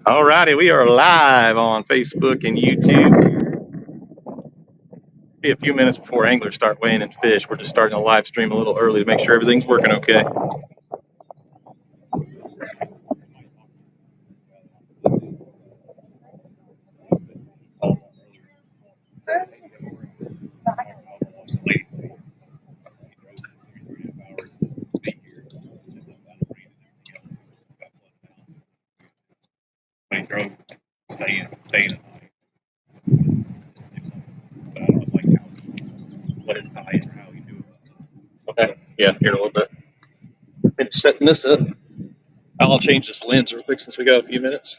All righty, we are live on Facebook and YouTube. Be a few minutes before anglers start weighing in fish. We're just starting a live stream a little early to make sure everything's working okay. Staying at night. But I don't like what is tight or how you do it. Okay, yeah, here in a little bit. Finish setting this up. I'll change this lens real quick since we got a few minutes.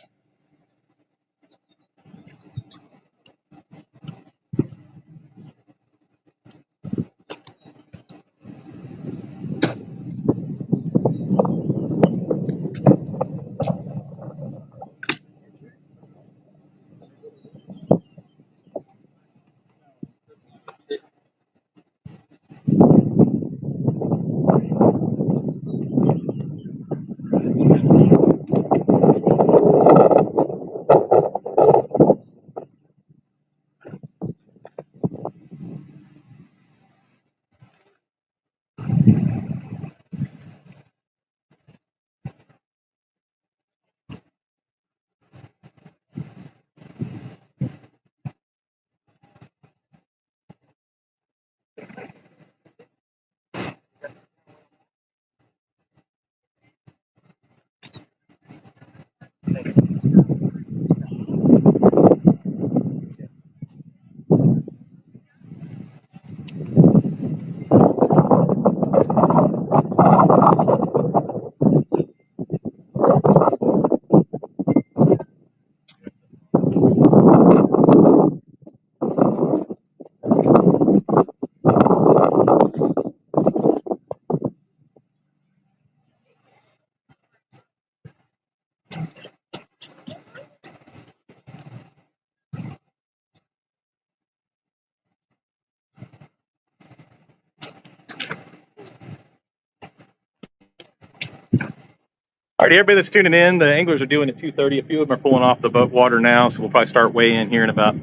All right, everybody that's tuning in, the anglers are doing at 2:30. A few of them are pulling off the boat water now, so we'll probably start weighing here in about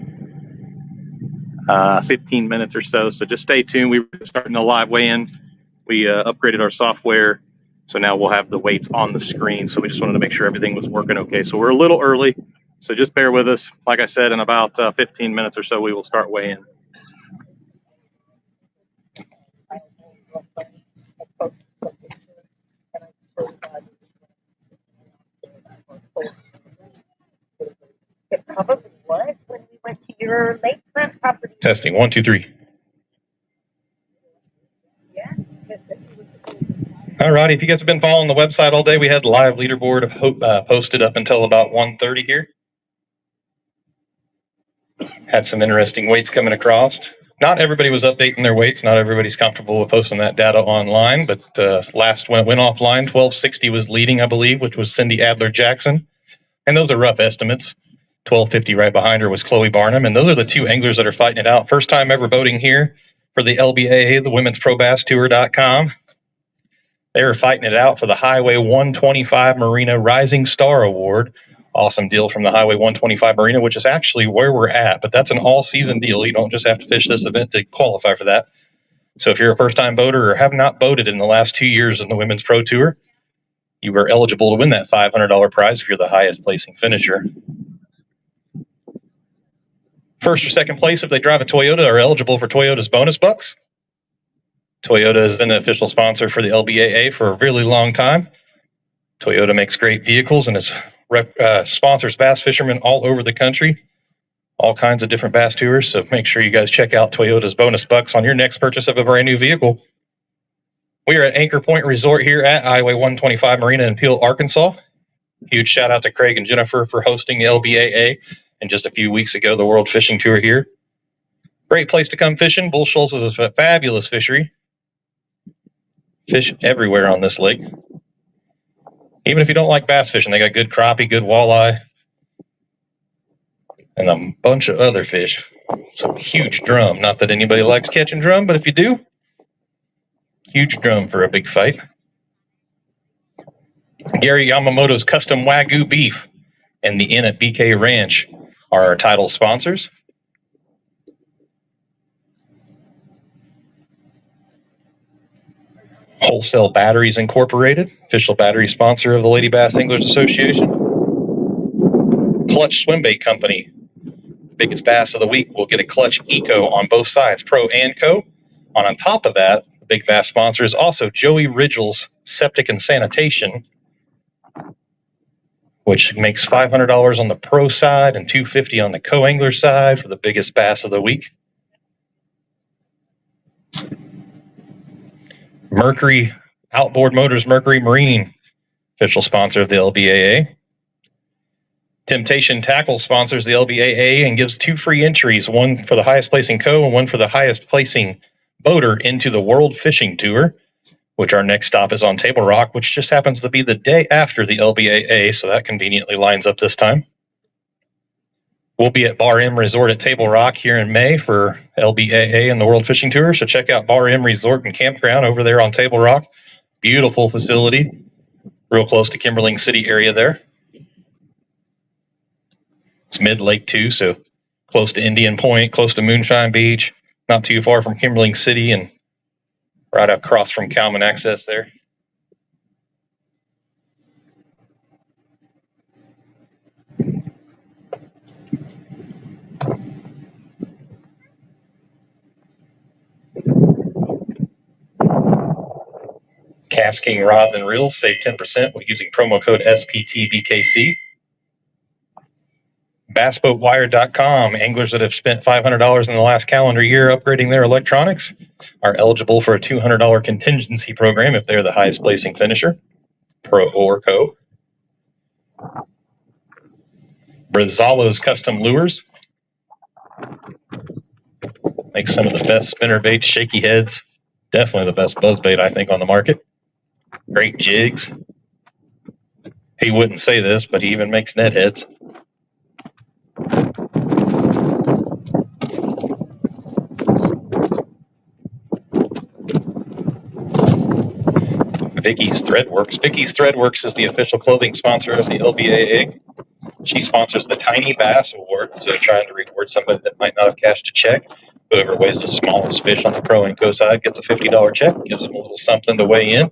15 minutes or so. So just stay tuned. We were starting a live weigh-in. We upgraded our software, so now we'll have the weights on the screen. So we just wanted to make sure everything was working okay. So we're a little early, so just bear with us. Like I said, in about 15 minutes or so, we will start weighing. It probably was when we went to your lakefront property. Testing 1, 2, 3. Yeah. All righty, if you guys have been following the website all day, we had live leaderboard posted up until about 1:30 here. Had some interesting weights coming across. Not everybody was updating their weights. Not everybody's comfortable with posting that data online, but last when it went offline, 1260 was leading, I believe, which was Cindy Adler-Jackson. And those are rough estimates. 1250 right behind her was Chloe Barnum. And those are the two anglers that are fighting it out. First time ever voting here for the LBAA, the Women's Pro Bass Tour.com. They were fighting it out for the Highway 125 Marina Rising Star Award. Awesome deal from the Highway 125 Marina, which is actually where we're at. But that's an all-season deal. You don't just have to fish this event to qualify for that. So if you're a first-time boater or have not boated in the last 2 years in the Women's Pro Tour, you are eligible to win that $500 prize if you're the highest placing finisher. First or second place, if they drive a Toyota, are eligible for Toyota's bonus bucks. Toyota has been an official sponsor for the LBAA for a really long time. Toyota makes great vehicles and sponsors bass fishermen all over the country. All kinds of different bass tours, so make sure you guys check out Toyota's bonus bucks on your next purchase of a brand new vehicle. We are at Anchor Point Resort here at Highway 125 Marina in Peel, Arkansas. Huge shout out to Craig and Jennifer for hosting the LBAA and just a few weeks ago the World Fishing Tour here. Great place to come fishing. Bull Shoals is a fabulous fishery. Fish everywhere on this lake. Even if you don't like bass fishing, they got good crappie, good walleye, and a bunch of other fish. Some huge drum. Not that anybody likes catching drum, but if you do, huge drum for a big fight. Gary Yamamoto's custom Wagyu beef and the Inn at BK Ranch are our title sponsors. Wholesale Batteries Incorporated, official battery sponsor of the Lady Bass Anglers Association. Clutch Swim Bait Company, biggest bass of the week, will get a Clutch Eco on both sides, Pro and Co. On top of that, the big bass sponsor is also Joey Ridgel's Septic and Sanitation, which makes $500 on the Pro side and $250 on the Co-Angler side for the biggest bass of the week. Mercury Outboard Motors, Mercury Marine, official sponsor of the LBAA. Temptation Tackle sponsors the LBAA and gives 2 free entries, one for the highest placing Co and one for the highest placing boater into the World Fishing Tour, which our next stop is on Table Rock, which just happens to be the day after the LBAA, so that conveniently lines up this time. We'll be at Bar M Resort at Table Rock here in May for LBAA and the World Fishing Tour, so check out Bar M Resort and Campground over there on Table Rock. Beautiful facility, real close to Kimberling City area there. It's mid-lake too, so close to Indian Point, close to Moonshine Beach, not too far from Kimberling City, and right across from Calman Access there. Cast King Rods and Reels save 10% with using promo code SPTBKC. BassBoatWire.com. Anglers that have spent $500 in the last calendar year upgrading their electronics are eligible for a $200 contingency program if they're the highest placing finisher, Pro or Co. Brazzalo's Custom Lures. Makes some of the best spinner baits, shaky heads. Definitely the best buzz bait, I think, on the market. Great jigs. He wouldn't say this, but he even makes net heads. Vicky's Threadworks. Vicky's Threadworks is the official clothing sponsor of the LBAA. She sponsors the Tiny Bass Award, so trying to reward somebody that might not have cashed a check. Whoever weighs the smallest fish on the Pro and Co side gets a $50 check, gives them a little something to weigh in,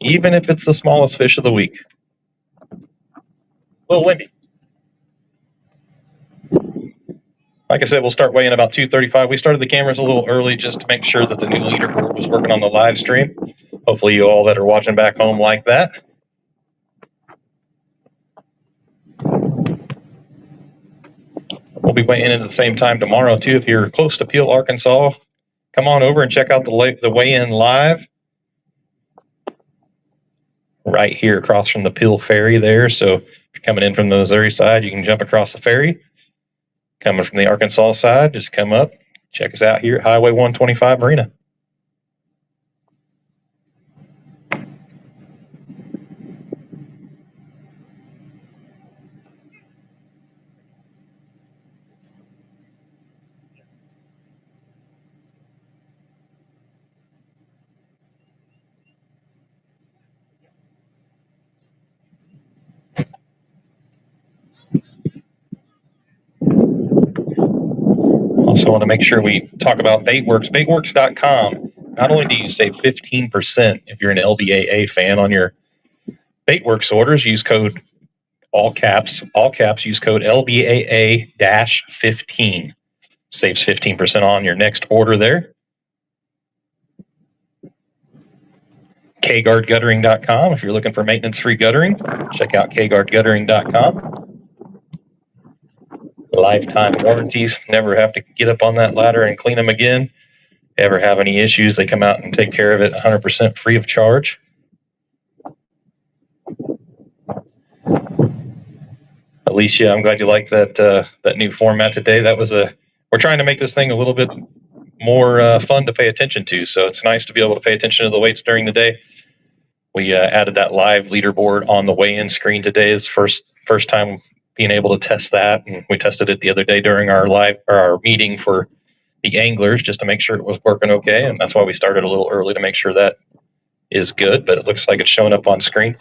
even if it's the smallest fish of the week. Little windy. Like I said, we'll start weighing about 2:35. We started the cameras a little early just to make sure that the new leaderboard was working on the live stream. Hopefully you all that are watching back home like that. We'll be weighing in at the same time tomorrow, too. If you're close to Peel, Arkansas, come on over and check out the weigh-in live. Right here across from the Peel Ferry there. So if you're coming in from the Missouri side, you can jump across the ferry. Coming from the Arkansas side, just come up. Check us out here at Highway 125 Marina. Also want to make sure we talk about Baitworks. Baitworks.com. Not only do you save 15% if you're an LBAA fan on your Baitworks orders, use code all caps, use code LBAA-15. Saves 15% on your next order there. KGuardGuttering.com. If you're looking for maintenance-free guttering, check out KGuardGuttering.com. Lifetime warranties. Never have to get up on that ladder and clean them again. Ever have any issues, they come out and take care of it 100% free of charge. Alicia, I'm glad you like that new format today. We're trying to make this thing a little bit more fun to pay attention to, so it's nice to be able to pay attention to the weights during the day. We added that live leaderboard on the weigh-in screen today. It's first time being able to test that, and we tested it the other day during our meeting for the anglers just to make sure it was working okay, and that's why we started a little early to make sure that is good, but it looks like it's showing up on screen.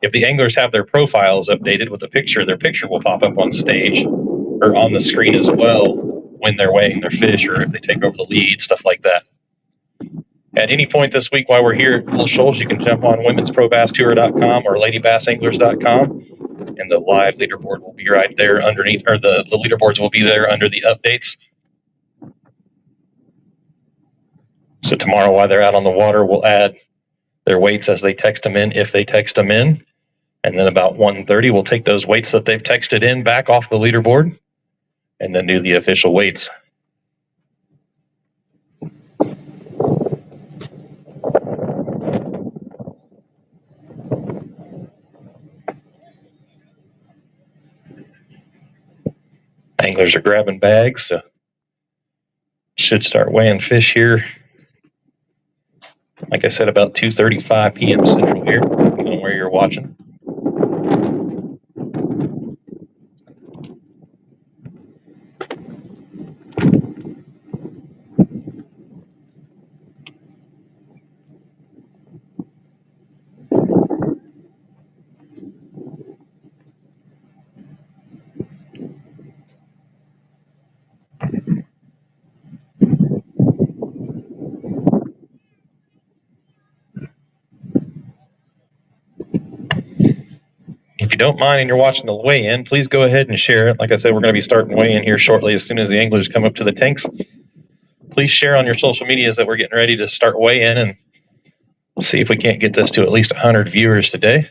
If the anglers have their profiles updated with a picture, their picture will pop up on stage or on the screen as well when they're weighing their fish or if they take over the lead, stuff like that. At any point this week while we're here at Little Shoals, you can jump on womensprobasstour.com or ladybassanglers.com, and the live leaderboard will be right there underneath, or the leaderboards will be there under the updates. So tomorrow, while they're out on the water, we'll add their weights as they text them in, if they text them in. And then about 1:30, we'll take those weights that they've texted in back off the leaderboard and then do the official weights. Anglers are grabbing bags, so should start weighing fish here. Like I said, about 2:35 p.m. Central here, depending on where you're watching. If you don't mind and you're watching the weigh-in, please go ahead and share it. Like I said, we're going to be starting weigh-in here shortly as soon as the anglers come up to the tanks. Please share on your social medias that we're getting ready to start weigh-in, and see if we can't get this to at least 100 viewers today.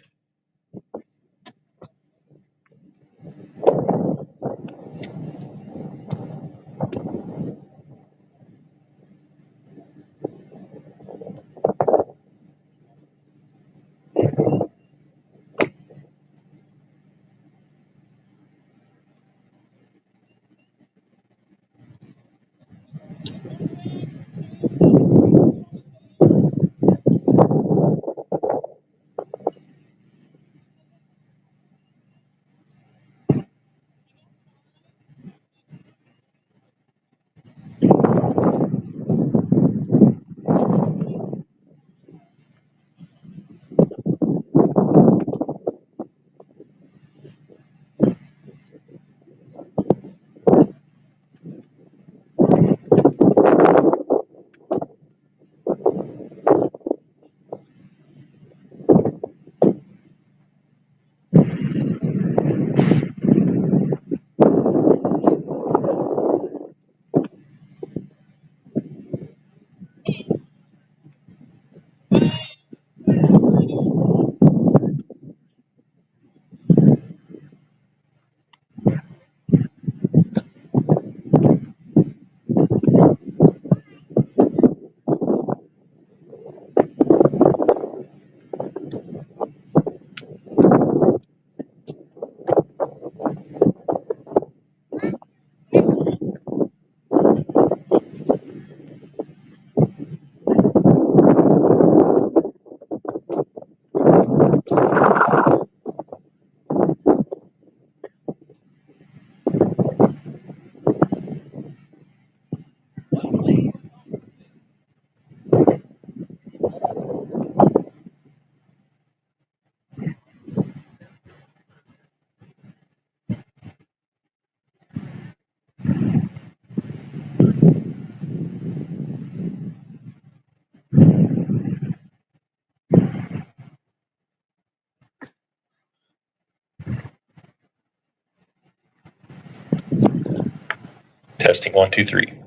Testing 1, 2, 3.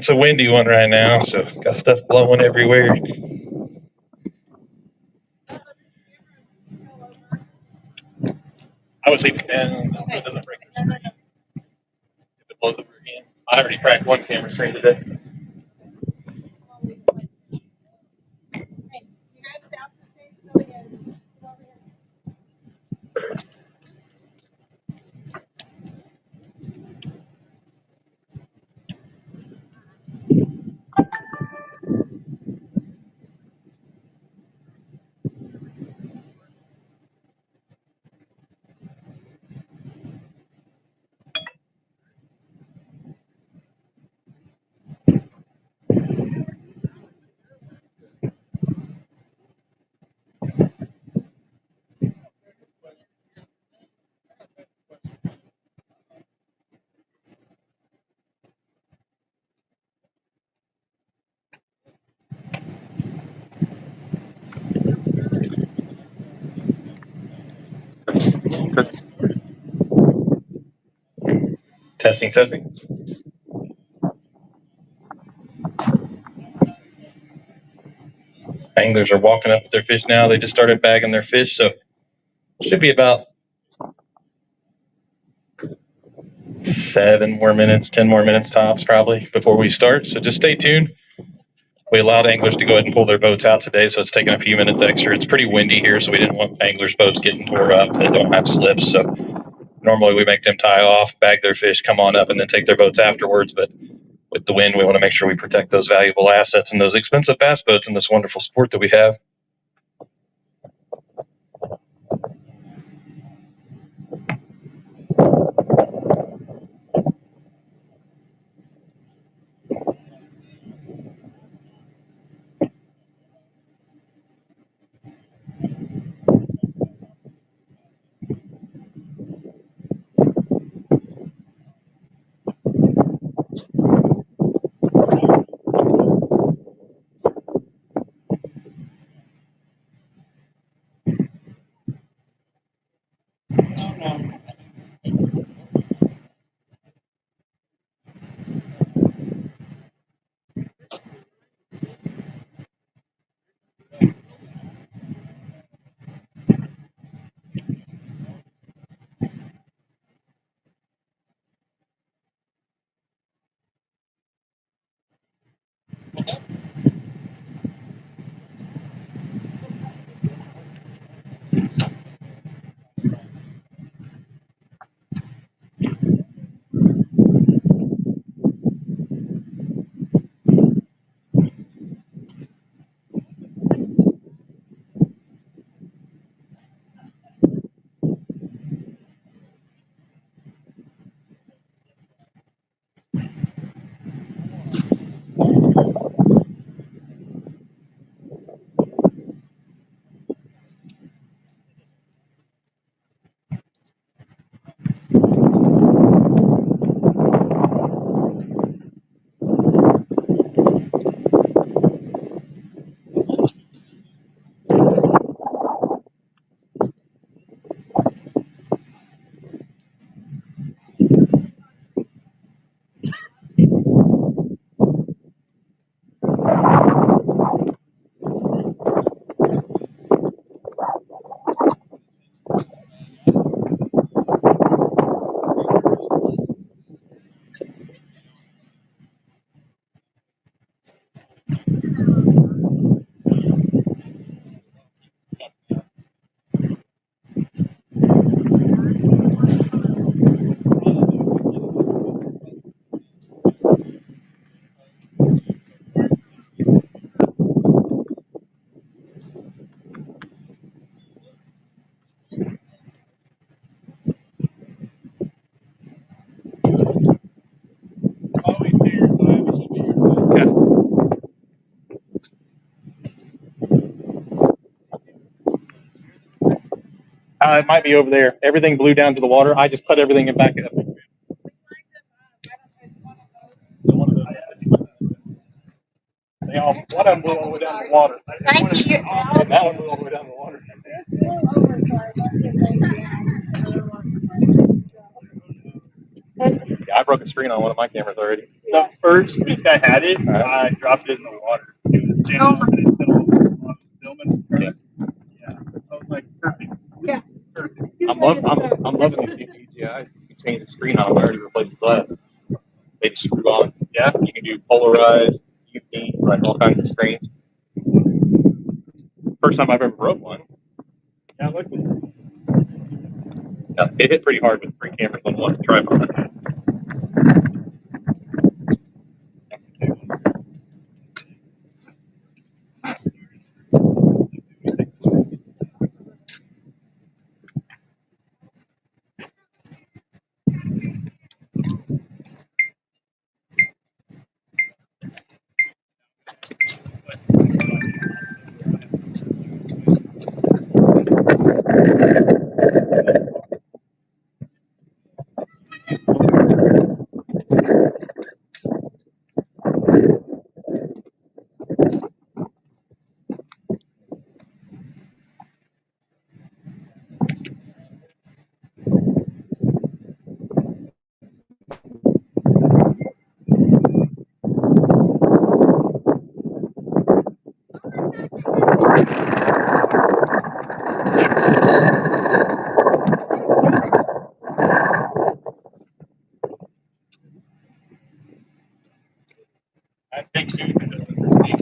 It's a windy one right now, so got stuff blowing everywhere. I was leaving 10, so it doesn't break your screen. If it blows over again. I already cracked one camera screen today. Testing, testing. Anglers are walking up with their fish now. They just started bagging their fish, so should be about 7 more minutes, 10 more minutes tops probably before we start. So just stay tuned. We allowed anglers to go ahead and pull their boats out today, so it's taking a few minutes extra. It's pretty windy here, so we didn't want anglers' boats getting tore up. They don't have slips, so normally we make them tie off, bag their fish, come on up, and then take their boats afterwards. But with the wind, we want to make sure we protect those valuable assets and those expensive bass boats in this wonderful sport that we have. It might be over there. Everything blew down to the water. I just put everything in back up. They all, one of them blew all the way down to the water. Thank you. And that one blew all the way down to the water. Yeah, I broke a screen on one of my cameras already. The first week I had it, Alright. I dropped it in the water. It was standing up and it was filming. Yeah. Yeah. I was like, perfect. Yeah. Perfect. I'm loving these new DJIs. You can change the screen on them. I already replaced the glass. They just screw on. Yeah, you can do polarized, UV, like all kinds of screens. First time I've ever broke one. Yeah, look at this. Yeah, it hit pretty hard with 3 cameras on one tripod. I think so. Because of the first week,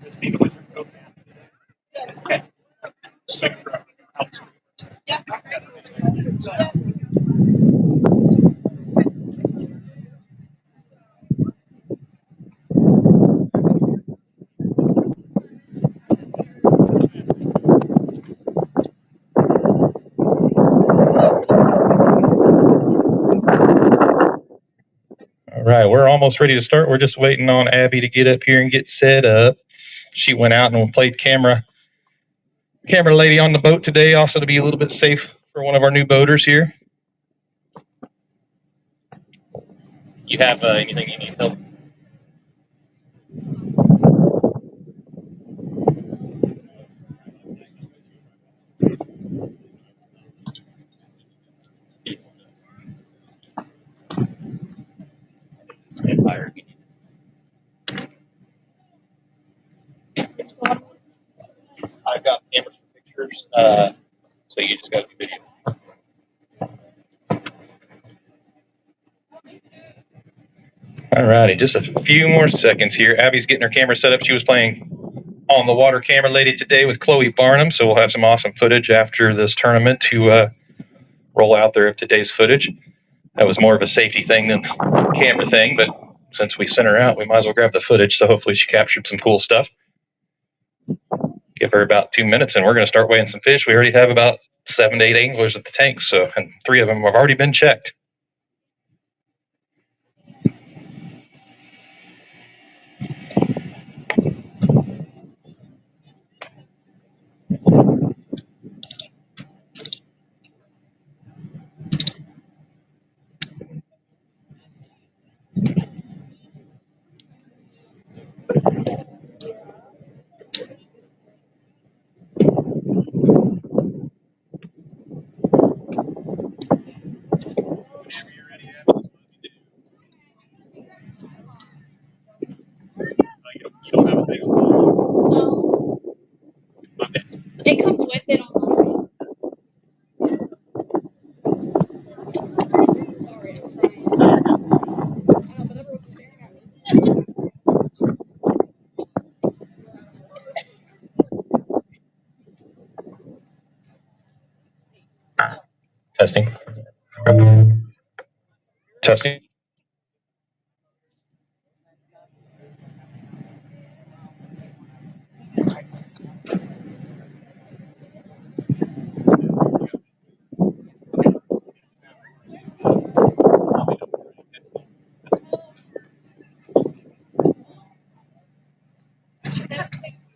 just need to listen to it. Yes. Okay. Spectrum helps. Yeah. All right, we're almost ready to start. We're just waiting on Abby to get up here and get set up. She went out and played camera lady on the boat today, also to be a little bit safe for one of our new boaters here. You have anything you need help? Stand by her. I've got cameras for pictures, so you just got to do video. All righty, just a few more seconds here. Abby's getting her camera set up. She was playing on the water camera lady today with Chloe Barnum, so we'll have some awesome footage after this tournament to roll out there of today's footage. That was more of a safety thing than a camera thing, but since we sent her out, we might as well grab the footage, so hopefully she captured some cool stuff. Give her about 2 minutes, and we're going to start weighing some fish. We already have about 7 to 8 anglers at the tanks, so and 3 of them have already been checked. It comes with it on the Sorry, I'm trying. Oh, but everyone's staring at me. Testing. Testing.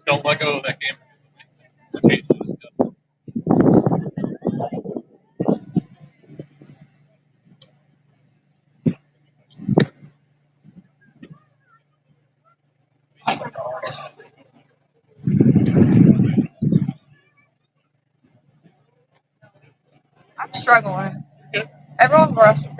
Don't let go of that camera. I'm struggling. Everyone's rusty.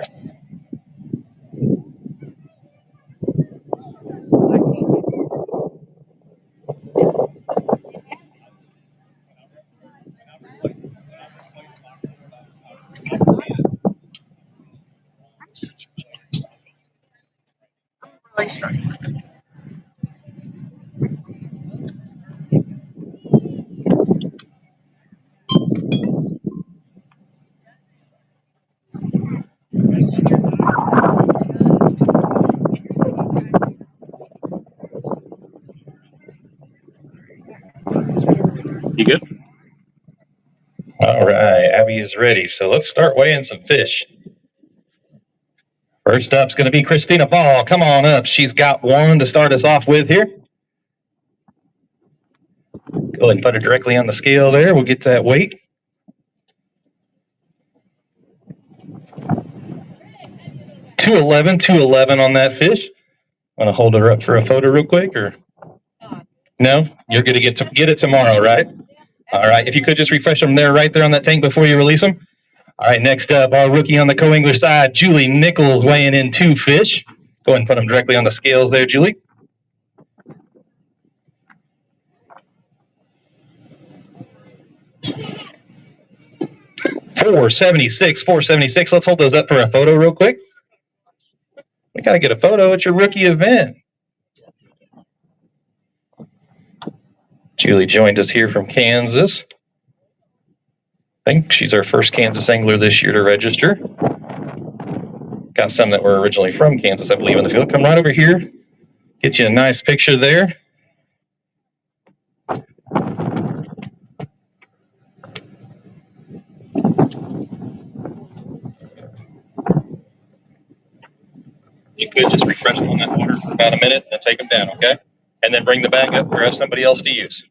Really struggling. You good? All right, Abby is ready. So let's start weighing some fish. First up's going to be Christina Ball. Come on up. She's got one to start us off with here. Go ahead and put her directly on the scale there. We'll get that weight. $211 on that fish. Want to hold her up for a photo real quick, or no? You're going to get it tomorrow, right? All right. If you could just refresh them there, right there on that tank before you release them. All right. Next up, our rookie on the co-angler side, Julie Nichols, weighing in 2 fish. Go ahead and put them directly on the scales there, Julie. $476. Let's hold those up for a photo real quick. We got to get a photo at your rookie event. Julie joined us here from Kansas. I think she's our first Kansas angler this year to register. Got some that were originally from Kansas, I believe, in the field. Come right over here. Get you a nice picture there. You could just refresh them on that water for about a minute and take them down, okay? And then bring the bag up for somebody else to use.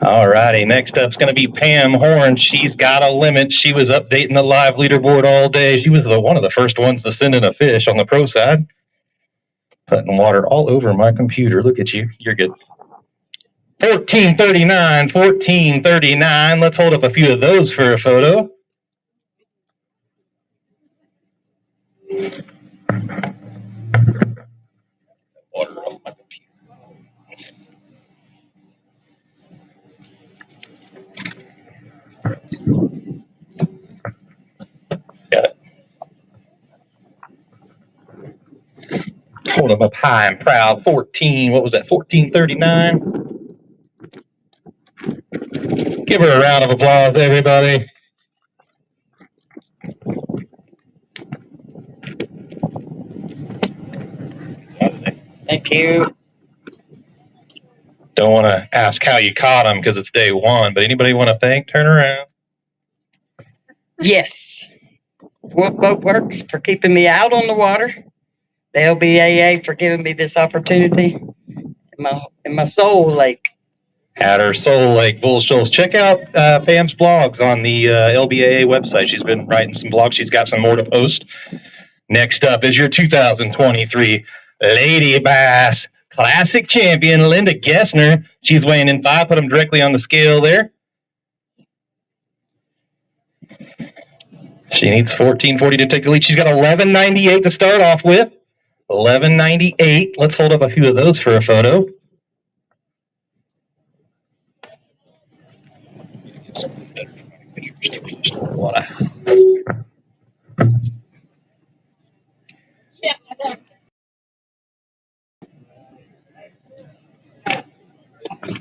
All righty, next up's going to be Pam Horn. She's got a limit. She was updating the live leaderboard all day. She was one of the first ones to send in a fish on the pro side. Putting water all over my computer. Look at you. You're good. $14.39. Let's hold up a few of those for a photo. Water on my computer. Got it. Hold them up high and proud. 14. What was that? 14.39. Give her a round of applause, everybody. Thank you. Don't want to ask how you caught them because it's day one, but anybody want to thank? Turn around. Yes. Wolf Boat Works for keeping me out on the water. The LBAA for giving me this opportunity. In my Soul Lake. At her Soul Lake Bull Shoals. Check out Pam's blogs on the LBAA website. She's been writing some blogs. She's got some more to post. Next up is your 2023 Lady Bass Classic Champion, Linda Gessner. She's weighing in 5. Put them directly on the scale there. She needs 14.40 to take the lead. She's got 11.98 to start off with. 11.98. Let's hold up a few of those for a photo.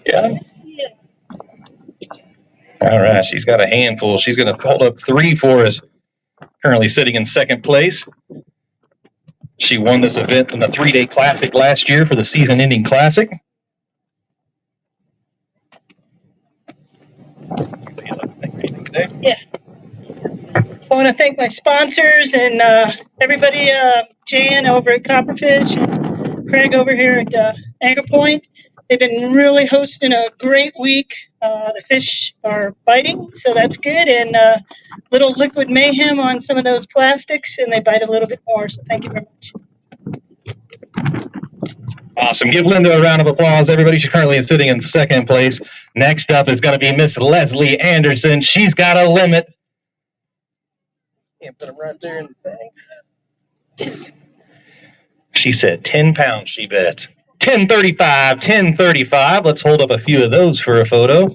Yeah. All right, she's got a handful. She's going to hold up 3 for us. Currently sitting in second place. She won this event in the 3-day classic last year for the season-ending classic. Yeah. I want to thank my sponsors and everybody, Jan over at Copperfish, and Craig over here at Anchor Point. They've been really hosting a great week. The fish are biting, so that's good. And little liquid mayhem on some of those plastics, and they bite a little bit more. So thank you very much. Awesome. Give Linda a round of applause. Everybody, she currently is sitting in second place. Next up is going to be Miss Leslie Anderson. She's got a limit. Put them right there in the bag. She said 10 pounds, she bets. 1035, 1035. Let's hold up a few of those for a photo.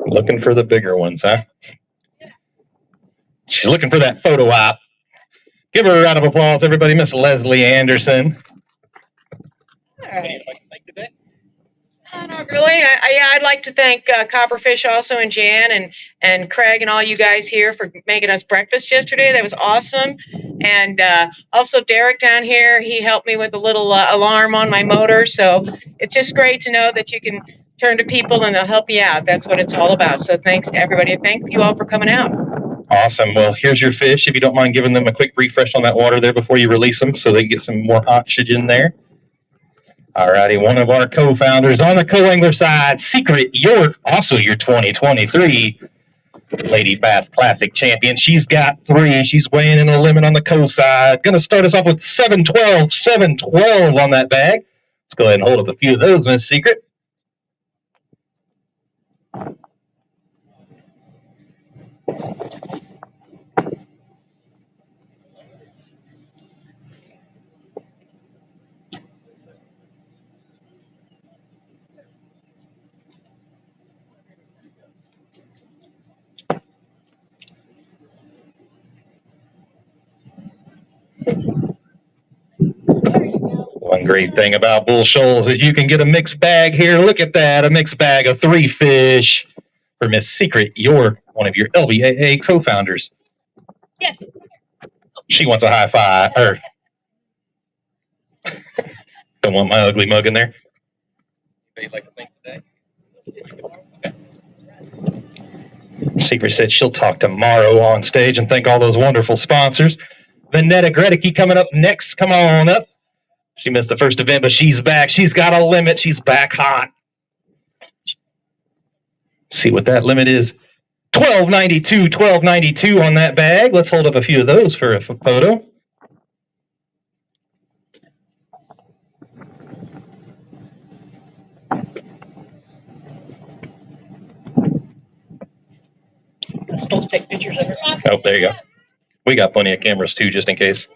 Looking for the bigger ones, huh? She's looking for that photo op. Give her a round of applause, everybody. Miss Leslie Anderson. All right. Not really. I'd like to thank Copperfish also and Jan and Craig and all you guys here for making us breakfast yesterday. That was awesome. And also Derek down here, he helped me with a little alarm on my motor. So it's just great to know that you can turn to people and they'll help you out. That's what it's all about. So thanks to everybody. Thank you all for coming out. Awesome. Well, here's your fish. If you don't mind giving them a quick refresh on that water there before you release them so they get some more oxygen there. All righty, one of our co-founders on the co-angler side, Secret York, also your 2023 Lady Bass Classic champion. She's got 3. She's weighing in a limit on the co-side. Going to start us off with 712, 712 on that bag. Let's go ahead and hold up a few of those, Miss Secret. One great thing about Bull Shoals is you can get a mixed bag here. Look at that, a mixed bag of 3 fish for Miss Secret York, one of your LBAA co-founders. Yes. She wants a high five. Don't want my ugly mug in there. You'd like to thank today? Okay. Secret said she'll talk tomorrow on stage and thank all those wonderful sponsors. Vanetta Gredicke coming up next. Come on up. She missed the first event, but she's back. She's got a limit. She's back hot. See what that limit is. 1292, 1292 on that bag. Let's hold up a few of those for a photo. I'm supposed to take pictures of her. Oh, there you go. We got plenty of cameras too, just in case.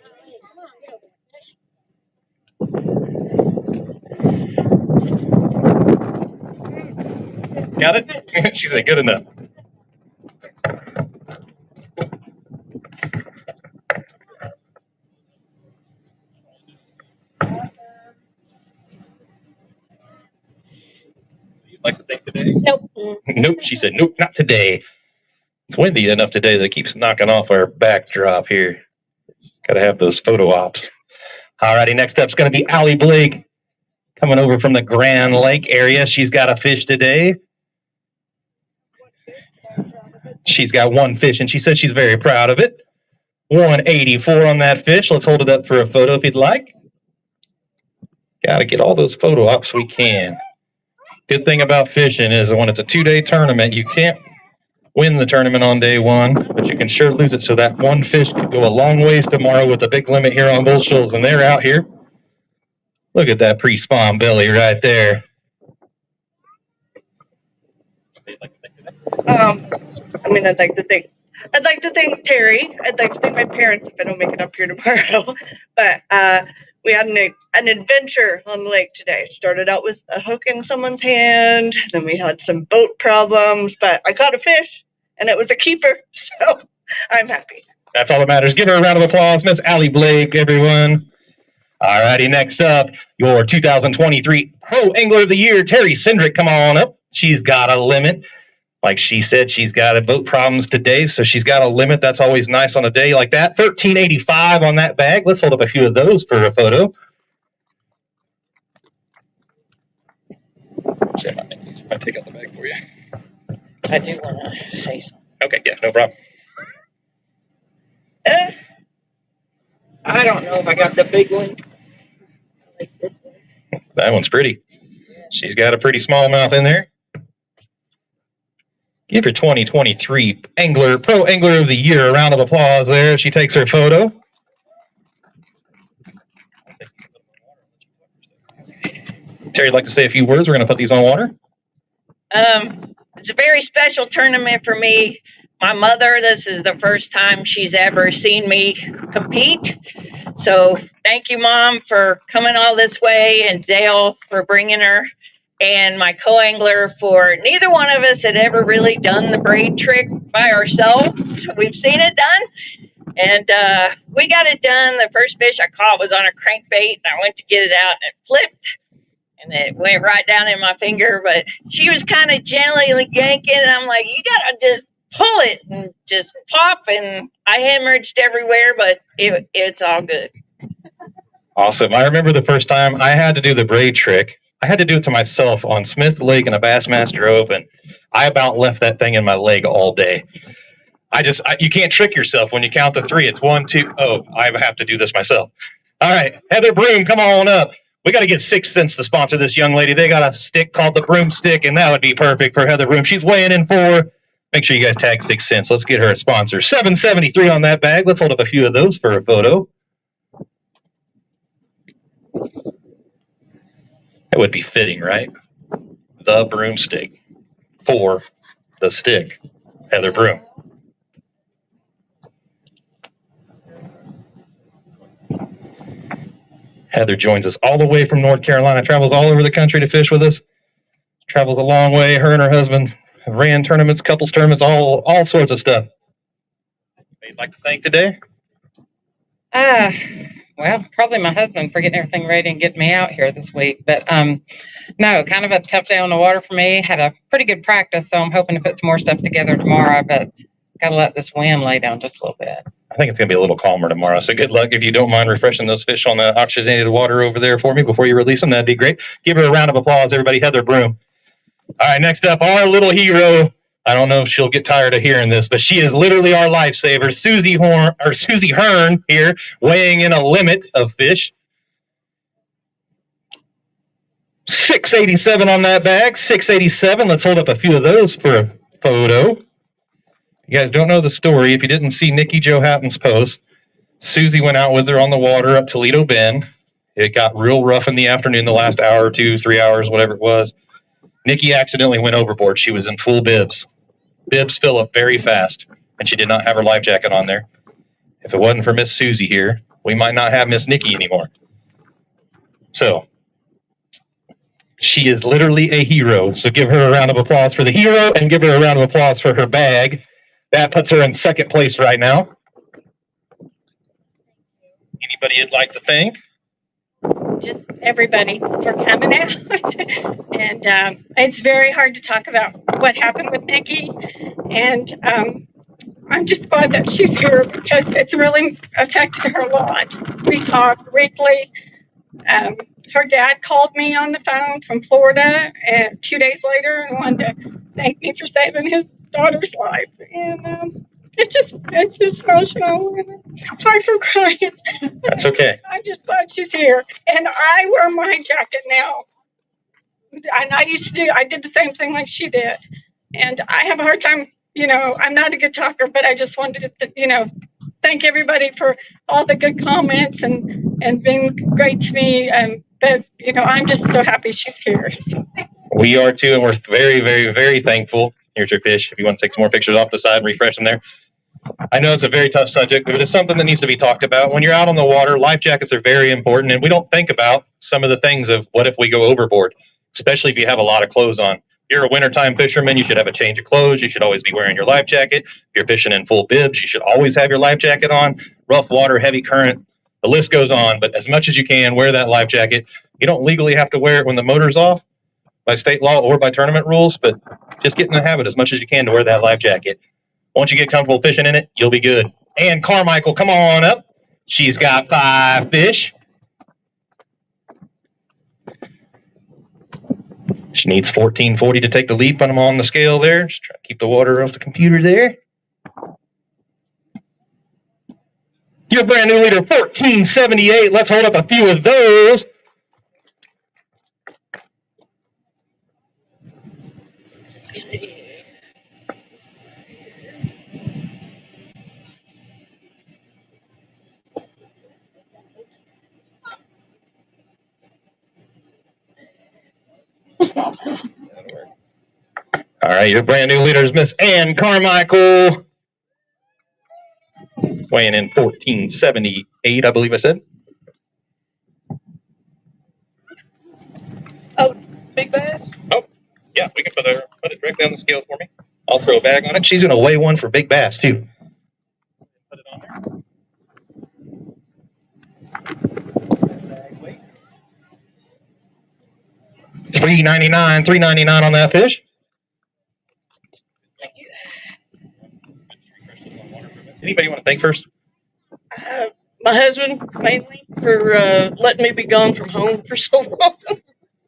Got it? She said good enough. You'd like to think today? Nope. Nope. She said nope, not today. It's windy enough today that it keeps knocking off our backdrop here. Got to have those photo ops. Alrighty, next up is going to be Allie Blake coming over from the Grand Lake area. She's got a fish today. She's got 1 fish, and she says she's very proud of it. 184 on that fish. Let's hold it up for a photo if you'd like. Got to get all those photo ops we can. Good thing about fishing is when it's a 2-day tournament, you can't win the tournament on day 1, but you can sure lose it. So that 1 fish could go a long ways tomorrow with a big limit here on Bull Shoals, and they're out here. Look at that pre-spawn belly right there. I'm mean, I'd like to thank Terry. I'd like to thank my parents if I don't make it up here tomorrow. But we had an adventure on the lake today. Started out with a hook in someone's hand, then we had some boat problems, but I caught a fish and it was a keeper, so I'm happy. That's all that matters. Give her a round of applause, Miss Allie Blake, everyone. All righty, next up, your 2023 Pro Angler of the Year, Terry Cindric. Come on up. She's got a limit. Like she said, she's got boat problems today, so she's got a limit. That's always nice on a day like that. $13.85 on that bag. Let's hold up a few of those for a photo. I'll take out the bag for you. I do want to say something. Okay, yeah, no problem. I don't know if I got the big one. Like this one. That one's pretty. She's got a pretty small mouth in there. Give your 2023 Pro Angler of the Year a round of applause there. She takes her photo. Terry, would like to say a few words. We're going to put these on water. It's a very special tournament for me. My mother, this is the first time she's ever seen me compete. So thank you, Mom, for coming all this way, and Dale for bringing her, and my co-angler for neither one of us had ever really done the braid trick by ourselves. We've seen it done, and we got it done. The first fish I caught was on a crankbait, and I went to get it out, and it flipped, and it went right down in my finger. But she was kind of gently yanking, and I'm like, you gotta just pull it and just pop, and I hemorrhaged everywhere, but it's all good. Awesome. I remember the first time I had to do the braid trick. I had to do it to myself on Smith Lake in a Bassmaster Open. I about left that thing in my leg all day. You can't trick yourself when you count to three. It's 1, 2. Oh, I have to do this myself. All right, Heather Broom, come on up. We got to get 6 cents to sponsor this young lady. They got a stick called the Broomstick, and that would be perfect for Heather Broom. She's weighing in for. Make sure you guys tag 6 cents. Let's get her a sponsor. $7.73 on that bag. Let's hold up a few of those for a photo. That would be fitting, right? The Broomstick for the stick. Heather Broom. Heather joins us all the way from North Carolina. Travels all over the country to fish with us. Travels a long way. Her and her husband ran tournaments, couples tournaments, all sorts of stuff. You'd like to thank today? Well, probably my husband for getting everything ready and getting me out here this week. But no, kind of a tough day on the water for me. Had a pretty good practice, so I'm hoping to put some more stuff together tomorrow. But got to let this wind lay down just a little bit. I think it's going to be a little calmer tomorrow. So good luck. If you don't mind refreshing those fish on the oxygenated water over there for me before you release them, that'd be great. Give her a round of applause, everybody. Heather Broom. All right, next up, our little hero. I don't know if she'll get tired of hearing this, but she is literally our lifesaver. Susie Hearn here, weighing in a limit of fish. $6.87 on that bag. $6.87. Let's hold up a few of those for a photo. You guys don't know the story. If you didn't see Nikki Jo Hatton's post, Susie went out with her on the water up Toledo Bend. It got real rough in the afternoon, the last hour or 2, 3 hours, whatever it was. Nikki accidentally went overboard. She was in full bibs. Bibs fill up very fast, and she did not have her life jacket on there. If it wasn't for Miss Susie here, we might not have Miss Nikki anymore. So, she is literally a hero. So give her a round of applause for the hero, and give her a round of applause for her bag. That puts her in second place right now. Anybody you'd like to thank? Just everybody for coming out. And it's very hard to talk about what happened with Nikki. And I'm just glad that she's here because it's really affected her a lot. We talk weekly. Her dad called me on the phone from Florida 2 days later and wanted to thank me for saving his daughter's life. And it's just emotional. I'm sorry for crying. That's okay. I'm just glad she's here. And I wear my jacket now. And I did the same thing like she did. And I have a hard time, I'm not a good talker, but I just wanted to, thank everybody for all the good comments and being great to me. But, I'm just so happy she's here. So. We are too, and we're very, very, very thankful. Here's your fish. If you want to take some more pictures off the side and refresh them there. I know it's a very tough subject, but it's something that needs to be talked about. When you're out on the water, life jackets are very important, and we don't think about some of the things of what if we go overboard, especially if you have a lot of clothes on. If you're a wintertime fisherman, you should have a change of clothes. You should always be wearing your life jacket. If you're fishing in full bibs, you should always have your life jacket on. Rough water, heavy current, the list goes on, but as much as you can, wear that life jacket. You don't legally have to wear it when the motor's off by state law or by tournament rules, but just get in the habit as much as you can to wear that life jacket. Once you get comfortable fishing in it, you'll be good. And Carmichael, come on up. She's got 5 fish. She needs 1440 to take the lead. Put them on the scale there. Just try to keep the water off the computer there. Your brand new leader, 1478. Let's hold up a few of those. All right, your brand new leader is Miss Ann Carmichael. Weighing in 1478, I believe I said. Oh, big bass? Oh, yeah, we can put it directly on the scale for me. I'll throw a bag on it. She's going to weigh one for big bass, too. Put it on there. $3.99 on that fish. Thank you. Anybody want to thank first? My husband, mainly, for letting me be gone from home for so long.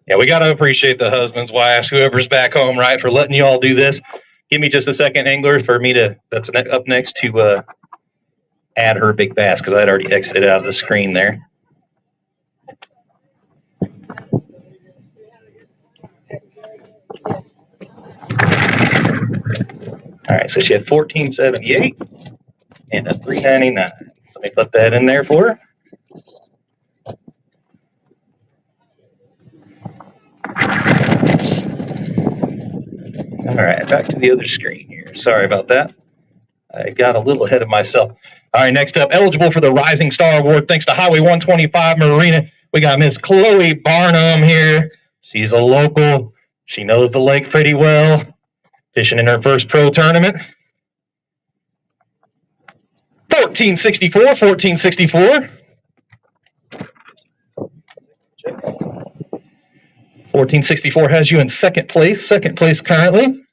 Yeah, we got to appreciate the husbands, wives, whoever's back home, right, for letting you all do this. Give me just a second, angler, for me to, that's up next, to add her big bass, because I'd already exited out of the screen there. All right, so she had 1478 and a 399. So let me put that in there for her. All right, back to the other screen here. Sorry about that. I got a little ahead of myself. All right, next up, eligible for the Rising Star Award thanks to Highway 125 Marina. We got Miss Chloe Barnum here. She's a local. She knows the lake pretty well. Fishing in her first pro tournament. 1464, 1464. 1464 has you in second place currently.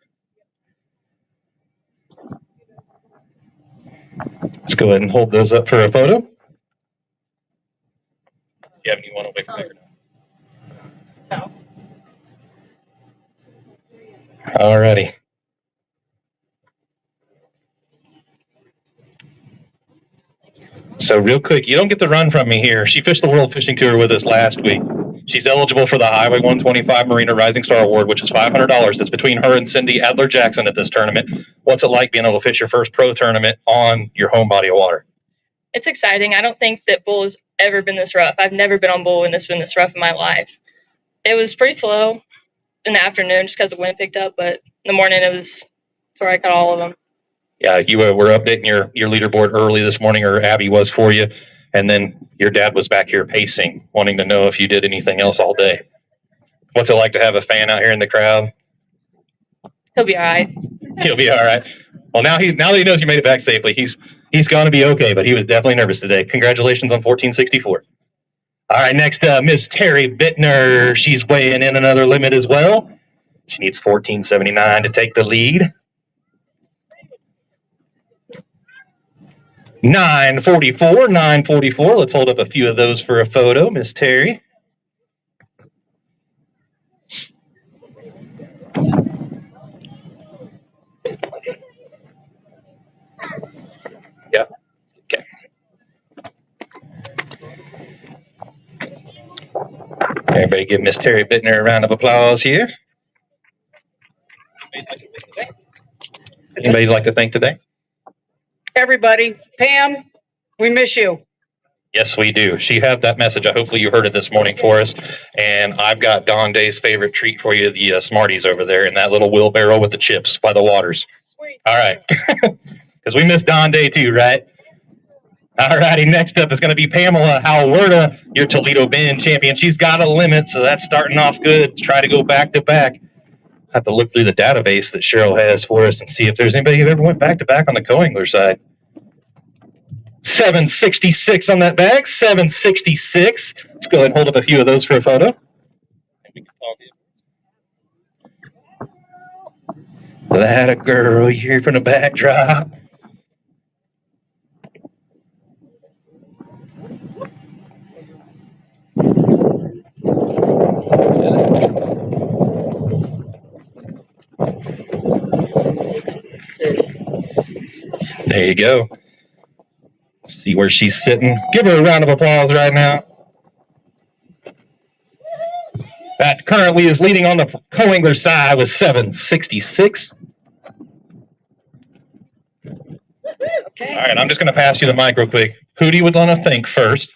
Let's go ahead and hold those up for a photo. Do you have anyone away from there? No. Alrighty. So real quick, you don't get the run from me here. She fished the World Fishing Tour with us last week. She's eligible for the Highway 125 Marina Rising Star Award, which is $500. That's between her and Cindy Adler-Jackson at this tournament. What's it like being able to fish your first pro tournament on your home body of water? It's exciting. I don't think that bull has ever been this rough. I've never been on bull and it's been this rough in my life. It was pretty slow in the afternoon just because the wind picked up, but in the morning it's where I caught all of them. Yeah, you were updating your leaderboard early this morning, or Abby was for you, and then your dad was back here pacing, wanting to know if you did anything else all day. What's it like to have a fan out here in the crowd? He'll be all right. He'll be all right. Well, now that he knows you made it back safely, he's going to be okay, but he was definitely nervous today. Congratulations on 1464. All right, next, Miss Terry Bittner. She's weighing in another limit as well. She needs 1479 to take the lead. 944. Let's hold up a few of those for a photo, Miss Terry. Yeah. Okay. Everybody give Miss Terry Bittner a round of applause here. Anybody like to thank today? Everybody, Pam, we miss you. Yes, we do. She had that message. Hopefully you heard it this morning for us. And I've got Dawn Day's favorite treat for you, the Smarties over there in that little wheelbarrow with the chips by the waters. Sweet. All right. Because we missed Dawn Day too, right? All righty. Next up is going to be Pamela Halwerda, your Toledo Bend champion. She's got a limit, so that's starting off good. Try to go back to back. Have to look through the database that Cheryl has for us and see if there's anybody who ever went back to back on the co-angler side. 766 on that bag, 766. Let's go ahead and hold up a few of those for a photo. That a girl here from the backdrop. There you go. See where she's sitting. Give her a round of applause right now. That currently is leading on the co-angler side with 766. Okay. All right, I'm just going to pass you the mic real quick. Who do you would want to thank first?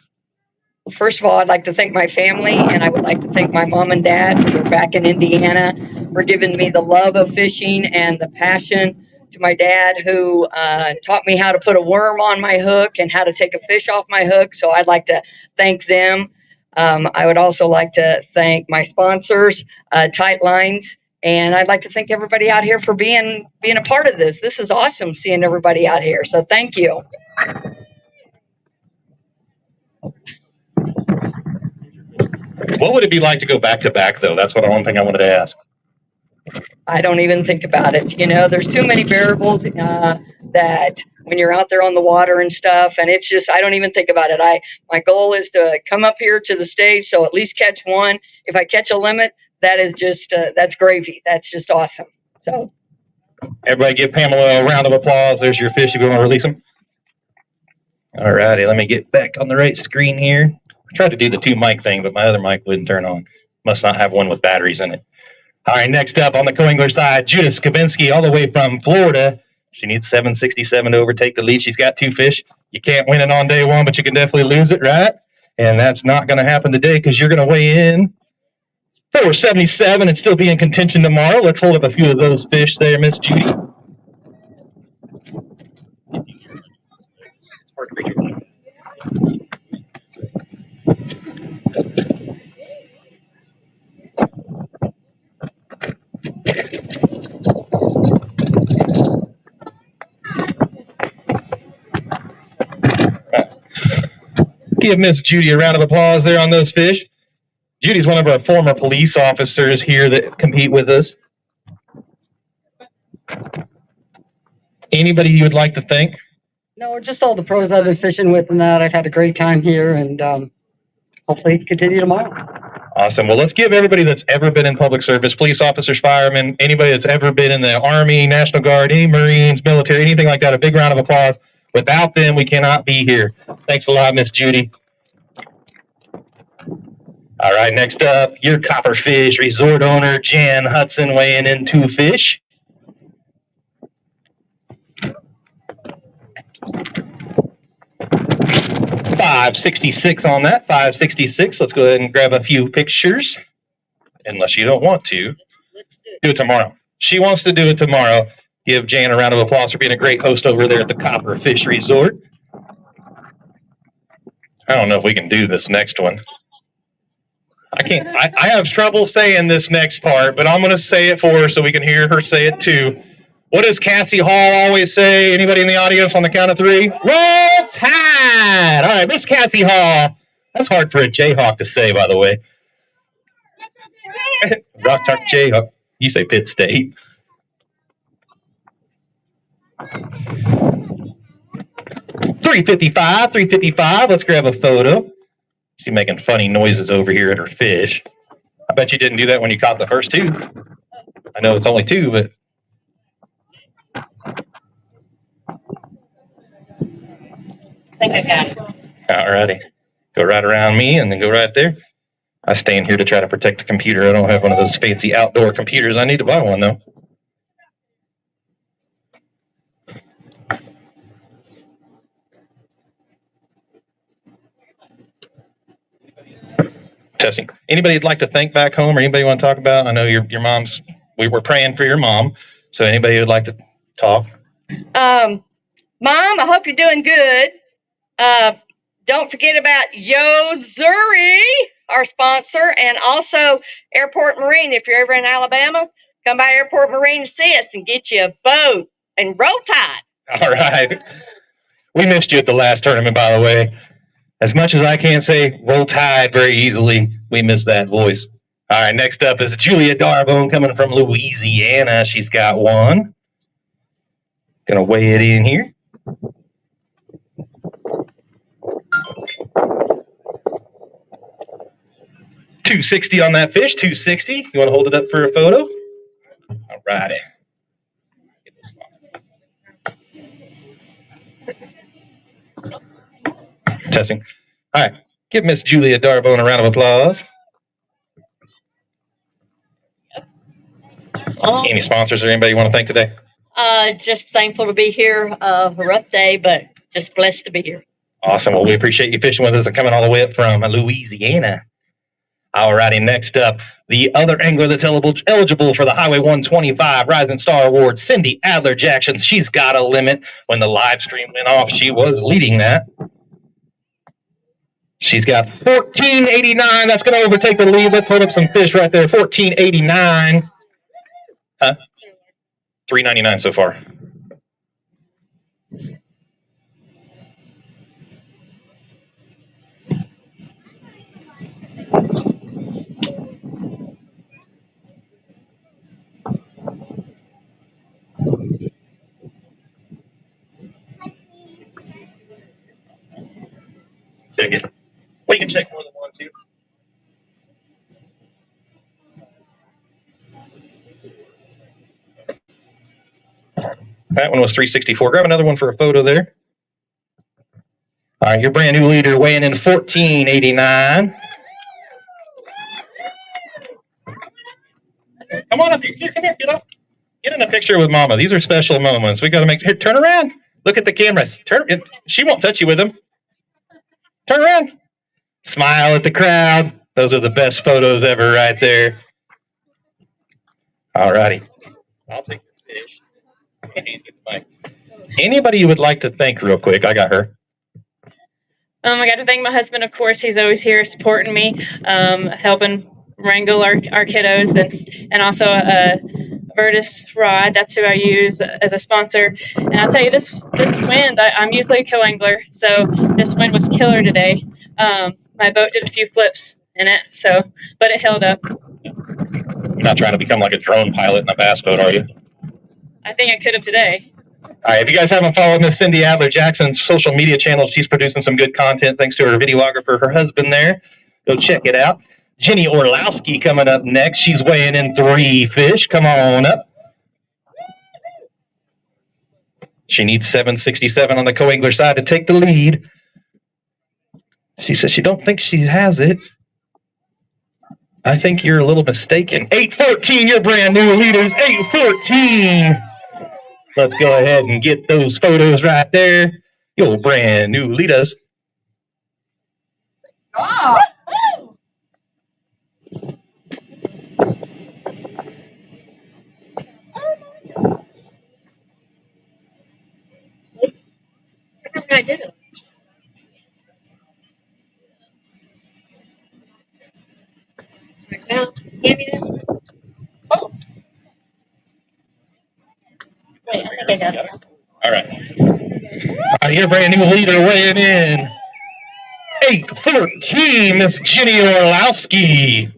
First of all, I'd like to thank my family, and I would like to thank my mom and dad who are back in Indiana for giving me the love of fishing and the passion. To my dad who taught me how to put a worm on my hook and how to take a fish off my hook. So I'd like to thank them. I would also like to thank my sponsors, Tight Lines, and I'd like to thank everybody out here for being a part of this. This is awesome seeing everybody out here. So thank you. What would it be like to go back to back, though? That's one thing I wanted to ask. I don't even think about it. You know, there's too many variables that when you're out there on the water and stuff, and it's just, I don't even think about it. My goal is to come up here to the stage, so at least catch one. If I catch a limit, that is just, that's gravy. That's just awesome. So. Everybody give Pamela a round of applause. There's your fish if you want to release them. All righty, let me get back on the right screen here. I tried to do the 2 mic thing, but my other mic wouldn't turn on. Must not have one with batteries in it. All right, next up on the co-angler side, Judith Skabinski, all the way from Florida. She needs 767 to overtake the lead. She's got 2 fish. You can't win it on day 1, but you can definitely lose it, right? And that's not going to happen today because you're going to weigh in 477 and still be in contention tomorrow. Let's hold up a few of those fish there, Miss Judy. Give Miss Judy a round of applause there on those fish. Judy's one of our former police officers here that compete with us. Anybody you would like to thank? No, just all the pros I've been fishing with and that. I've had a great time here and hopefully continue tomorrow. Awesome. Well, let's give everybody that's ever been in public service, police officers, firemen, anybody that's ever been in the Army, National Guard, any Marines, military, anything like that, a big round of applause. Without them, we cannot be here. Thanks a lot, Miss Judy. All right, next up, your Copperfish resort owner, Jan Hudson, weighing in 2 fish. $566 on that, $566. Let's go ahead and grab a few pictures, unless you don't want to. Do it tomorrow. She wants to do it tomorrow. Give Jan a round of applause for being a great host over there at the Copperfish Resort. I don't know if we can do this next one. I can't. I have trouble saying this next part, but I'm going to say it for her so we can hear her say it too. What does Cassie Hall always say? Anybody in the audience on the count of 3? Roll Tide! All right, Miss Cassie Hall. That's hard for a Jayhawk to say, by the way. Rock Talk Jayhawk. You say Pitt State. $355. Let's grab a photo. She's making funny noises over here at her fish. I bet you didn't do that when you caught the first 2. I know it's only 2, but. I think I got it. All righty. Go right around me and then go right there. I stay in here to try to protect the computer. I don't have one of those fancy outdoor computers. I need to buy one, though. Testing. Anybody you'd like to thank back home, or anybody you want to talk about? I know your mom's. We were praying for your mom. So anybody would like to talk? Mom, I hope you're doing good. Don't forget about Zuri, our sponsor, and also Airport Marine. If you're ever in Alabama, come by Airport Marine to see us and get you a boat and roll tide. All right. We missed you at the last tournament, by the way. As much as I can't say roll tide very easily, we missed that voice. All right, next up is Julia Darbone coming from Louisiana. She's got one. Gonna weigh it in here. $260 on that fish, $260. You want to hold it up for a photo? All righty. Testing. All right, give Miss Julia Darbone a round of applause. Any sponsors or anybody you want to thank today? Just thankful to be here. A rough day, but just blessed to be here. Awesome. Well, we appreciate you fishing with us and coming all the way up from Louisiana. All righty, next up, the other angler that's eligible for the Highway 125 Rising Star Award, Cindy Adler Jackson. She's got a limit. When the live stream went off, she was leading that. She's got 1489. That's going to overtake the lead. Let's hold up some fish right there. 1489. Huh? 399 so far. Check it. Well, you can check more than one, too. That one was 364. Grab another one for a photo there. All right, your brand new leader weighing in 1489. Come on up here. Come here. Get in a picture with Mama. These are special moments. We got to make. Here, turn around. Look at the cameras. She won't touch you with them. Turn around. Smile at the crowd. Those are the best photos ever right there. All righty. I'll take the fish. Anybody you would like to thank real quick? I got her. I got to thank my husband, of course. He's always here supporting me, helping wrangle our kiddos, and also Vertus Rod. That's who I use as a sponsor. And I'll tell you, this wind, I'm usually a co-angler, so this wind was killer today. My boat did a few flips in it, but it held up. You're not trying to become like a drone pilot in a bass boat, are you? I think I could have today. All right, if you guys haven't followed Miss Cindy Adler Jackson's social media channel, she's producing some good content thanks to her videographer, her husband there. Go check it out. Jenny Orlowski coming up next. She's weighing in 3 fish. Come on up. She needs 767 on the co-angler side to take the lead. She says she don't think she has it. I think you're a little mistaken. 814, you're brand new leaders. 814. Let's go ahead and get those photos right there. Your brand new leaders. Oh. I did it. Now, give me that. Oh. Wait, I think I got it. All right. Your brand new leader weighing in. 814, Miss Jenny Orlowski.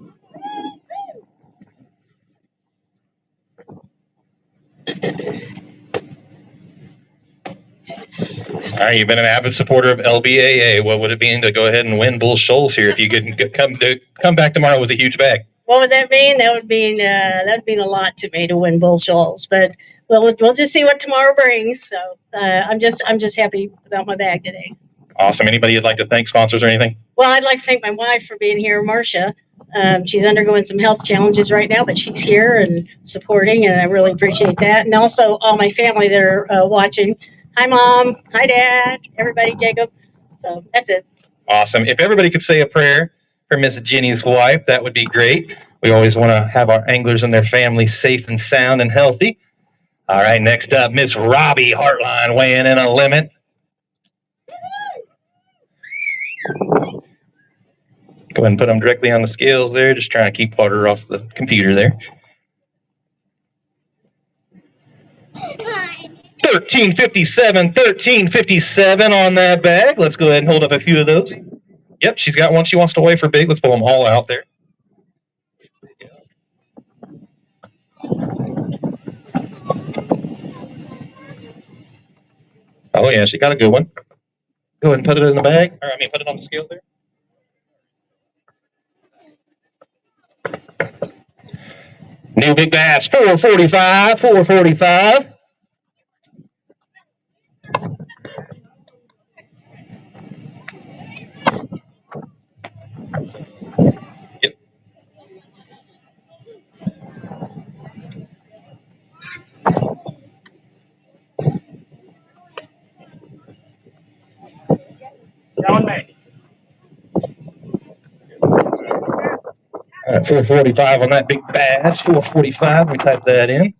All right, you've been an avid supporter of LBAA. What would it mean to go ahead and win Bull Shoals here if you could come back tomorrow with a huge bag? What would that mean? That would mean a lot to me to win Bull Shoals. But we'll just see what tomorrow brings. So I'm just happy about my bag today. Awesome. Anybody you'd like to thank, sponsors or anything? Well, I'd like to thank my wife for being here, Marcia. She's undergoing some health challenges right now, but she's here and supporting, and I really appreciate that. And also all my family that are watching. Hi, Mom. Hi, Dad. Everybody, Jacob. So that's it. Awesome. If everybody could say a prayer for Miss Jenny's wife. That would be great. We always want to have our anglers and their families safe and sound and healthy. All right, next up, Miss Robbie Hartline weighing in a limit. Go ahead and put them directly on the scales there. Just trying to keep water off the computer there. 1357 on that bag. Let's go ahead and hold up a few of those. Yep, she's got one she wants to weigh for big. Let's pull them all out there. Oh, yeah, she got a good one. Go ahead and put it in the bag. Or, put it on the scale there. New big bass, 445, 445. Yep. John May. 445 on that big bass, 445. We type that in.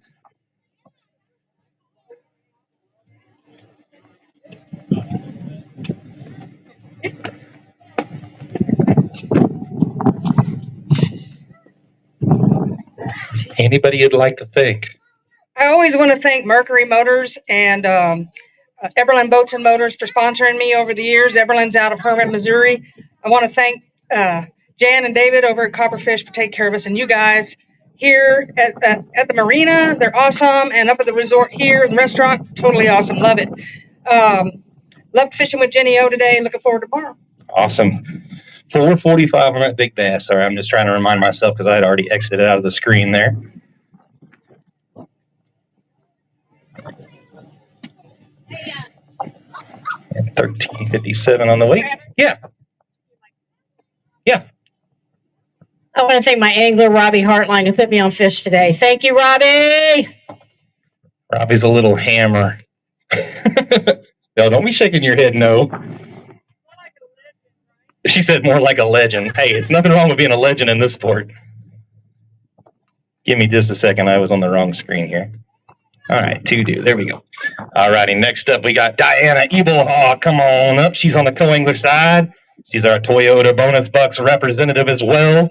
Anybody you'd like to thank? I always want to thank Mercury Motors and Everland Boats and Motors for sponsoring me over the years. Everland's out of Herman, Missouri. I want to thank Jan and David over at Copperfish for taking care of us, and you guys here at the Marina. They're awesome, and up at the resort here, the restaurant, totally awesome. Love it. Loved fishing with Jenny O today. Looking forward to tomorrow. Awesome. 445 on that big bass. Sorry, I'm just trying to remind myself because I had already exited out of the screen there. And 1357 on the weight. Yeah. Yeah. I want to thank my angler, Robbie Hartline, who put me on fish today. Thank you, Robbie. Robbie's a little hammer. No, don't be shaking your head, no. She said more like a legend. Hey, it's nothing wrong with being a legend in this sport. Give me just a second. I was on the wrong screen here. All right, there we go. All righty, next up we got Diana Ebelhaw. Come on up. She's on the co-angler side. She's our Toyota Bonus Bucks representative as well.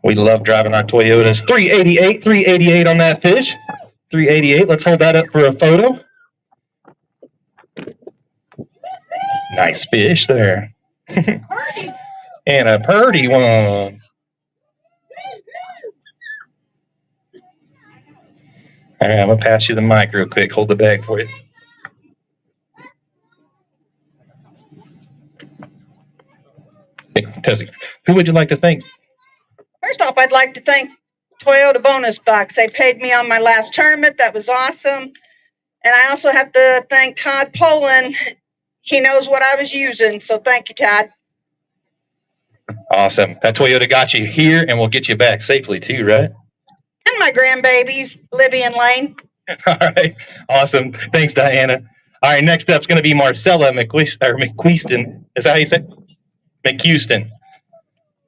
We love driving our Toyotas. 388 on that fish. 388. Let's hold that up for a photo. Nice fish there. And a purdy one. All right, I'm going to pass you the mic real quick. Hold the bag for you. Hey, Tessie, who would you like to thank? First off, I'd like to thank Toyota Bonus Bucks. They paid me on my last tournament. That was awesome. And I also have to thank Todd Poland. He knows what I was using, so thank you, Todd. Awesome. That Toyota got you here and will get you back safely too, right? And my grandbabies, Libby and Lane. All right. Awesome. Thanks, Diana. All right, next up is going to be Marcella McQueeston. Is that how you say it? McQueston.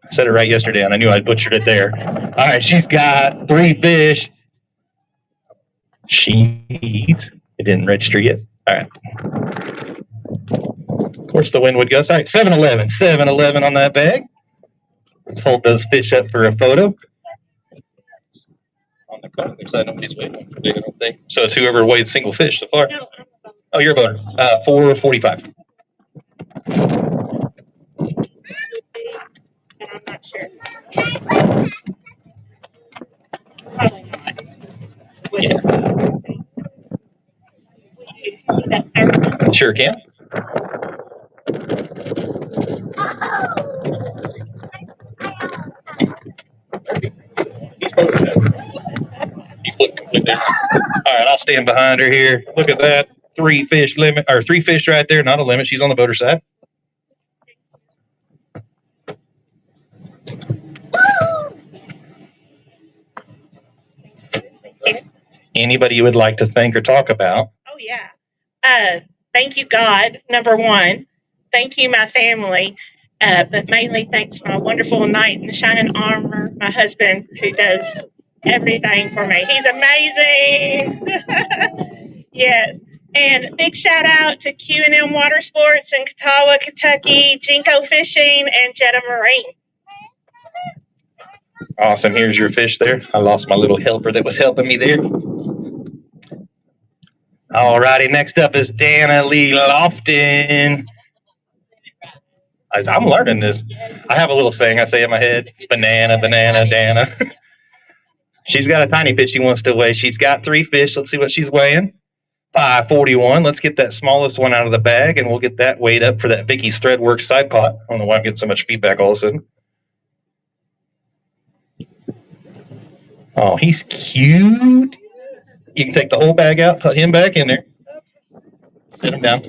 I said it right yesterday, and I knew I butchered it there. All right, she's got 3 fish. It didn't register yet. All right. Of course, the wind would go. All right, 7-11 on that bag. Let's hold those fish up for a photo. On the car, there's nobody's waiting for big, I don't think. So it's whoever weighed single fish so far. Oh, you're a voter. 445. I'm not sure. Yeah. Sure can. All right, I'll stand behind her here. Look at that. 3 fish limit, or 3 fish right there. Not a limit. She's on the boater side. Anybody you would like to thank or talk about? Oh, yeah. Thank you, God, number one. Thank you, my family. But mainly thanks to my wonderful knight in shining armor, my husband, who does everything for me. He's amazing. Yes. And big shout out to Q&M Water Sports in Catawba, Kentucky, Jinko Fishing, and Jetta Marine. Awesome. Here's your fish there. I lost my little helper that was helping me there. Alrighty, next up is Dana Lee Lofton. I'm learning this. I have a little saying I say in my head. It's banana, banana, Dana. She's got a tiny fish she wants to weigh. She's got 3 fish. Let's see what she's weighing. 541. Let's get that smallest one out of the bag, and we'll get that weighed up for that Vicky's Threadworks side pot. I don't know why I'm getting so much feedback all of a sudden. Oh, he's cute. You can take the whole bag out, put him back in there. Sit him down.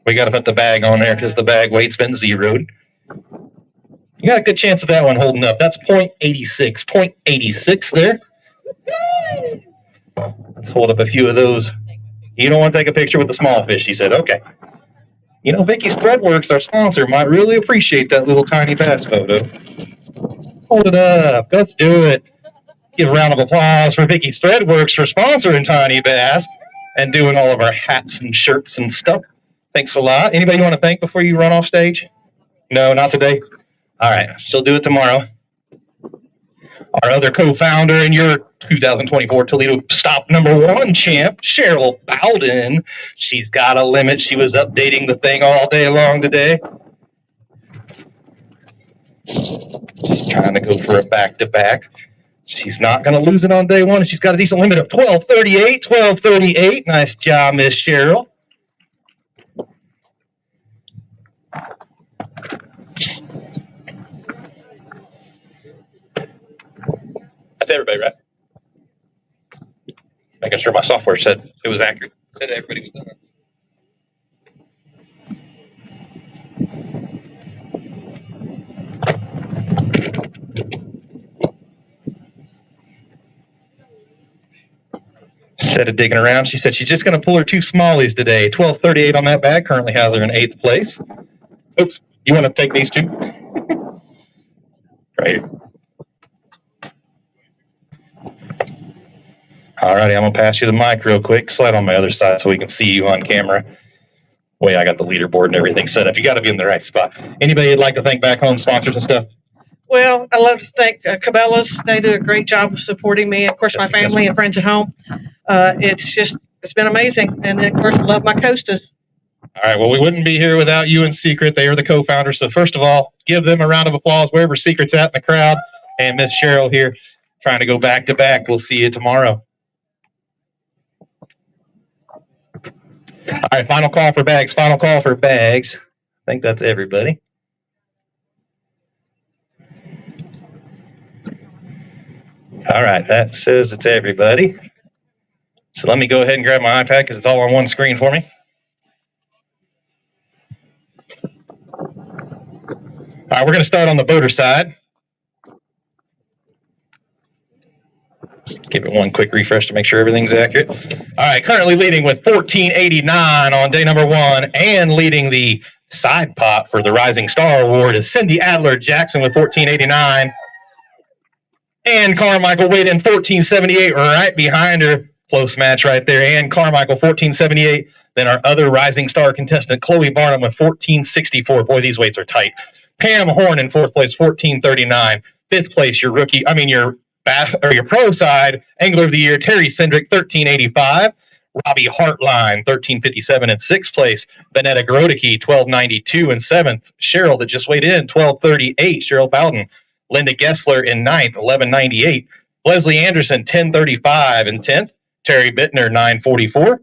We got to put the bag on there because the bag weight's been zeroed. You got a good chance of that one holding up. That's 0.86. 0.86 there. Let's hold up a few of those. You don't want to take a picture with the small fish, he said. Okay. You know, Vicky's Threadworks, our sponsor, might really appreciate that little tiny bass photo. Hold it up. Let's do it. Give a round of applause for Vicky's Threadworks for sponsoring Tiny Bass and doing all of our hats and shirts and stuff. Thanks a lot. Anybody you want to thank before you run off stage? No, not today? All right. She'll do it tomorrow. Our other co-founder and your 2024 Toledo Stop #1 champ, Cheryl Bowden. She's got a limit. She was updating the thing all day long today. She's trying to go for a back-to-back. She's not going to lose it on day one. She's got a decent limit of 12:38. 12:38. Nice job, Miss Cheryl. That's everybody, right? Making sure my software said it was accurate. Said everybody was done. Instead of digging around, she said she's just going to pull her 2 smallies today. 12:38 on that bag. Currently has her in 8th place. Oops. You want to take these 2? Right here. Alrighty, I'm going to pass you the mic real quick. Slide on my other side so we can see you on camera. Wait, I got the leaderboard and everything set up. You got to be in the right spot. Anybody you'd like to thank back home sponsors and stuff? Well, I love to thank Cabela's. They do a great job of supporting me. Of course, my family and friends at home. It's been amazing. And of course, I love my Costas. All right, well, we wouldn't be here without you and Secret. They are the co-founders. So first of all, give them a round of applause wherever Secret's at in the crowd. And Miss Cheryl here trying to go back to back. We'll see you tomorrow. All right, final call for bags. Final call for bags. I think that's everybody. All right, that says it's everybody. So let me go ahead and grab my iPad because it's all on one screen for me. All right, we're going to start on the boater side. Give it one quick refresh to make sure everything's accurate. All right, currently leading with 1489 on day #1 and leading the side pot for the Rising Star Award is Cindy Adler Jackson with 1489. And Carmichael weighed in 1478 right behind her. Close match right there. And Carmichael 1478. Then our other Rising Star contestant, Chloe Barnum with 1464. Boy, these weights are tight. Pam Horn in 4th place, 1439. 5th place, your pro side, Angler of the Year, Terry Cindric, 1385. Robbie Hartline, 1357 in 6th place. Vanetta Grodicke, 1292 in 7th. Cheryl that just weighed in, 1238. Cheryl Bowden. Linda Gessler in 9th, 1198. Leslie Anderson, 1035 in 10th. Terry Bittner, 944.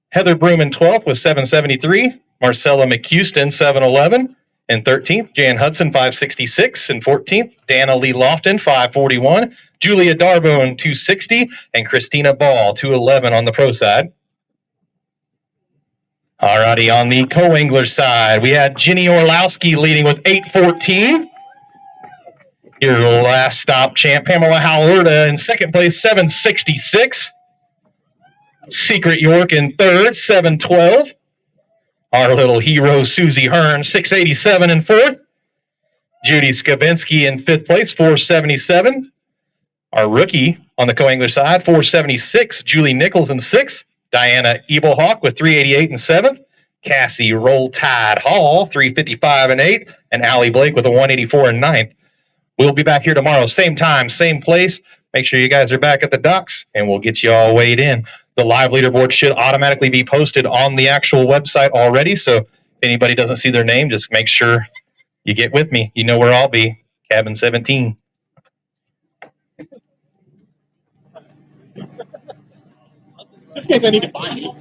Heather Broom in 12th with 773. Marcella McHouston, 711 in 13th. Jan Hudson, 566 in 14th. Dana Lee Lofton, 541. Julia Darbone, 260. And Christina Ball, 211 on the pro side. Alrighty, on the co-angler side, we had Jenny Orlowski leading with 814. Your last stop champ, Pamela Howlerda in 2nd place, 766. Secret York in 3rd, 712. Our little hero, Susie Hearn, 687 in fourth. Judy Skavinsky in fifth place, 477. Our rookie on the co-angler side, 476. Julie Nichols in sixth. Diana Eaglehawk with 388 in seventh. Cassie Roll Tide Hall, 355 and eighth. And Allie Blake with a 184 in ninth. We'll be back here tomorrow, same time, same place. Make sure you guys are back at the docks, and we'll get you all weighed in. The live leaderboard should automatically be posted on the actual website already, so if anybody doesn't see their name, just make sure you get with me. You know where I'll be, cabin 17. This guy's ready to buy me.